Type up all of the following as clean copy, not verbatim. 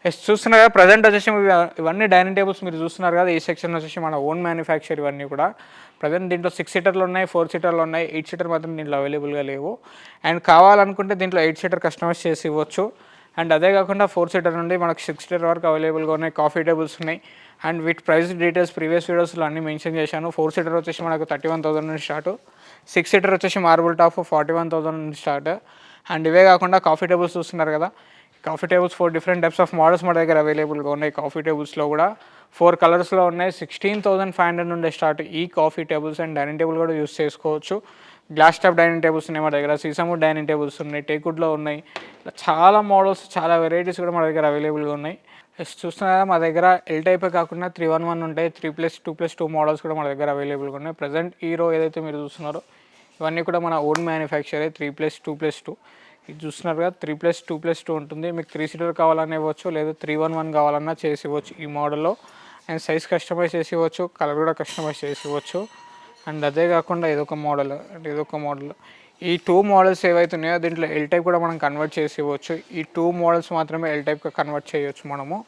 Yes చూస్తున్నారు కదా present వచ్చేసి ఇవన్నీ డైనింగ్ టేబుల్స్ మీరు చూస్తున్నారు కదా. ఈ సెక్షన్ వచ్చేసి మన ఓన్ మ్యానుఫ్యాక్చర్ ఇవన్నీ కూడా. ప్రజెంట్ దీంట్లో 6 సీటర్లు ఉన్నాయి, 4 సీటర్లు ఉన్నాయి, 8 సీటర్ మాత్రం దీంట్లో అవైలబుల్గా లేవు. అండ్ కావాలనుకుంటే దీంట్లో 8 సీటర్ కస్టమైజ్ చేసి ఇవ్వచ్చు. అండ్ అదే కాకుండా 4 సీటర్ నుండి మనకు 6 సీటర్ వరకు అవైలబుల్గా ఉన్నాయి. కాఫీ టేబుల్స్ ఉన్నాయి. అండ్ వీటి ప్రైస్ డీటెయిల్స్ ప్రీవియస్ వీడియోస్లో అన్ని మెన్షన్ చేశాను. 4 సీటర్ వచ్చేసి మనకు 31,000 నుంచి స్టార్ట్, 6 సీటర్ వచ్చేసి మార్బుల్ టాప్ 41,000 నుంచి స్టార్ట్. అండ్ ఇవే కాకుండా కాఫీ టేబుల్స్ చూస్తున్నారు కదా. Coffee tables 4 different types of models మన దగ్గర అవైలబుల్గా ఉన్నాయి. కాఫీ టేబుల్స్లో కూడా 4 కలర్స్లో ఉన్నాయి. 16,500 నుండి స్టార్ట్ ఈ coffee tables. And dining table కూడా యూస్ చేసుకోవచ్చు. గ్లాస్ టాప్ డైనింగ్ టేబుల్స్ ఉన్నాయి మన దగ్గర, సీసముడ్ డైనింగ్ టేబుల్స్ ఉన్నాయి, టేక్వుడ్లో ఉన్నాయి. ఇలా చాలా మోడల్స్, చాలా వెరైటీస్ కూడా మన దగ్గర అవైలబుల్గా ఉన్నాయి. చూస్తున్నారా మా దగ్గర ఎల్ టైపే కాకుండా 311 ఉంటాయి, 3+2+2 మోడల్స్ కూడా మన దగ్గర అవైలబుల్గా ఉన్నాయి. ప్రజెంట్ హీరో ఏదైతే మీరు చూస్తున్నారో ఇవన్నీ కూడా మన ఓన్ మ్యానుఫ్యాక్చరే. 3+2+2 ఇది చూస్తున్నారు కదా. 3+2+2 ఉంటుంది. మీకు 3 సీటర్ కావాలన్నా ఇవ్వచ్చు, లేదా 311 కావాలన్నా చేసి ఇవ్వచ్చు ఈ మోడల్లో. అండ్ సైజ్ కస్టమైజ్ చేసి ఇవ్వచ్చు, కలర్ కూడా కస్టమైజ్ చేసి ఇవ్వచ్చు. అండ్ అదే కాకుండా ఇదొక మోడల్, అంటే ఇదొక మోడల్. ఈ 2 మోడల్స్ ఏవైతే ఉన్నాయో దీంట్లో ఎల్ టైప్ కూడా మనం కన్వర్ట్ చేసి ఇవ్వచ్చు. ఈ 2 మోడల్స్ మాత్రమే ఎల్ టైప్గా కన్వర్ట్ చేయొచ్చు మనము.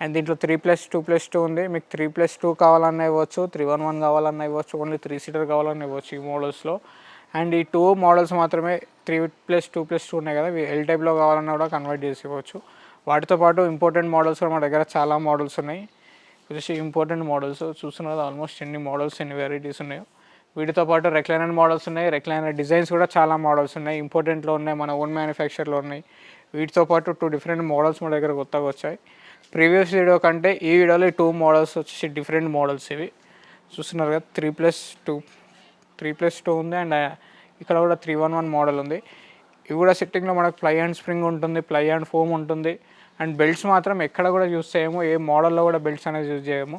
అండ్ దీంట్లో 3+2+2 ఉంది. మీకు 3+2 కావాలన్నా ఇవ్వచ్చు, 311 కావాలన్నా ఇవ్వచ్చు, ఓన్లీ 3 సీటర్ కావాలన్నా ఇవ్వచ్చు ఈ మోడల్స్లో. అండ్ ఈ 2 మోడల్స్ మాత్రమే 3+2+2 ఉన్నాయి కదా, ఇవి ఎల్ టైప్లో కావాలన్నా కూడా కన్వర్ట్ చేసి ఇవ్వచ్చు. వాటితో పాటు ఇంపార్టెంట్ మోడల్స్ కూడా మన దగ్గర చాలా మోడల్స్ ఉన్నాయి. వచ్చేసి ఇంపార్టెంట్ మోడల్స్ చూస్తున్నారు ఆల్మోస్ట్ ఎన్ని మోడల్స్, ఎన్ని వెరైటీస్ ఉన్నాయో. వీటితో పాటు రెక్లైనర్ మోడల్స్ ఉన్నాయి, రెక్లైనర్ డిజైన్స్ కూడా చాలా మోడల్స్ ఉన్నాయి. ఇంపార్టెంట్లో ఉన్నాయి, మన ఓన్ మ్యానుఫ్యాక్చర్లో ఉన్నాయి. వీటితో పాటు 2 డిఫరెంట్ మోడల్స్ మన దగ్గర కొత్తగా వచ్చాయి. ప్రీవియస్ వీడియో కంటే ఈ వీడియోలో 2 మోడల్స్ వచ్చేసి డిఫరెంట్ మోడల్స్ ఇవి చూస్తున్నారు కదా. 3+2 ఉంది. అండ్ ఇక్కడ కూడా 311 మోడల్ ఉంది. ఇవి కూడా సిట్టింగ్లో మనకు ప్లై అండ్ స్ప్రింగ్ ఉంటుంది, ప్లై అండ్ ఫోమ్ ఉంటుంది. అండ్ బెల్ట్స్ మాత్రం ఎక్కడ కూడా యూస్ చేయము, ఏ మోడల్లో కూడా బెల్ట్స్ అనేది యూజ్ చేయము.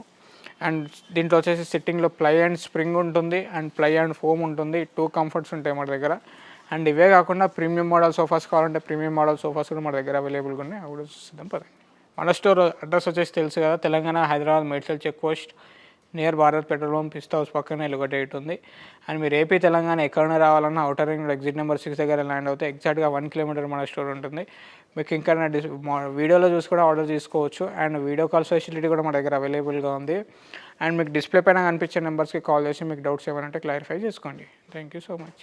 అండ్ దీంట్లో వచ్చేసి సిట్టింగ్లో ప్లై అండ్ స్ప్రింగ్ ఉంటుంది, అండ్ ప్లై అండ్ ఫోమ్ ఉంటుంది. 2 కంఫర్ట్స్ ఉంటాయి మన దగ్గర. అండ్ ఇవే కాకుండా ప్రీమియం మోడల్ సోఫాస్ కావాలంటే ప్రీమియం మోడల్ సోఫాస్ కూడా మన దగ్గర అవైలబుల్గా ఉన్నాయి. అవి కూడా చూద్దాం పదండి. మన స్టోర్ అడ్రస్ వచ్చేసి తెలుసు కదా, Telangana Hyderabad Medchal check post near Bharat petrol pump Pista House పక్కన ఎలుగొట్ట ఉంది. అండ్ మీరు ఏపీ తెలంగాణ ఎక్కడైనా రావాలన్నా అవుటర్ రింగ్ ఎగ్జిట్ నెంబర్ 6 దగ్గర ల్యాండ్ అవుతే ఎగ్జాక్ట్గా 1 కిలోమీటర్ మన స్టోర్ ఉంటుంది. మీకు ఇంకా వీడియోలో చూసి కూడా ఆర్డర్ చేసుకోవచ్చు. అండ్ వీడియో కాల్స్ ఫెసిలిటీ కూడా మన దగ్గర అవైలబుల్గా ఉంది. అండ్ మీకు డిస్ప్లే పైన కనిపించే నెంబర్స్కి కాల్ చేసి మీకు డౌట్స్ ఏమైనా క్లారిఫై చేసుకోండి. Thank you so much.